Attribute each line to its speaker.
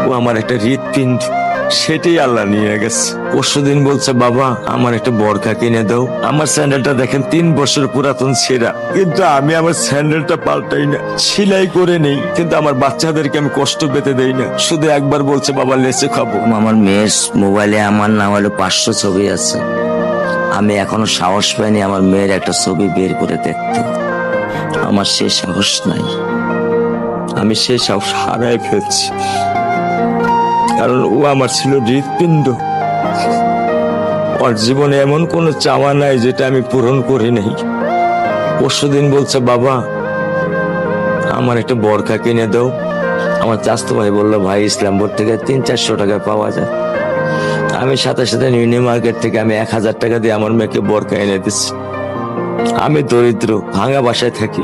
Speaker 1: ও আমার একটা হৃৎপিণ্ড, সেটাই আল্লাহ নিয়ে গেছে। পরশুদিন বলছে, বাবা আমার একটা বরখা কিনে দাও। আমার স্যান্ডেলটা দেখেন 3 বছর পুরাতন ছেঁড়া, কিন্তু আমি আমার স্যান্ডেলটা পাল্টাই না, সেলাই করে নেই, কিন্তু আমার বাচ্চাদেরকে আমি কষ্ট পেতে দেই না। শুধু একবার বলছে, বাবা লেচে খাবো।
Speaker 2: আমার মেয়ের মোবাইলে আমার নাম হলো 500 ছবি আছে। আমি এখনো সাহস পাইনি আমার মেয়ের একটা ছবি বের করে দেখতে। আমার সে সাহস নাই।
Speaker 1: আমি সেই সাহস হারাই ফেলছি, কারণ ও আমার ছিল হৃৎপিণ্ড। ওর জীবনে এমন কোনো চাওয়া নাই যেটা আমি পূরণ করি নাই। পরশুদিন বলছে, বাবা আমার একটা বরখা কিনে দাও। আমার চাচতো ভাই বললো, ভাই ইসলামপুর থেকে 300-400 টাকা পাওয়া যায়। আমি সাথে সাথে নিউ মার্কেট থেকে আমি 1000 টাকা দিয়ে আমার মেয়েকে বরখা এনে দিচ্ছি। আমি দরিদ্র, ভাঙা বাসায় থাকি।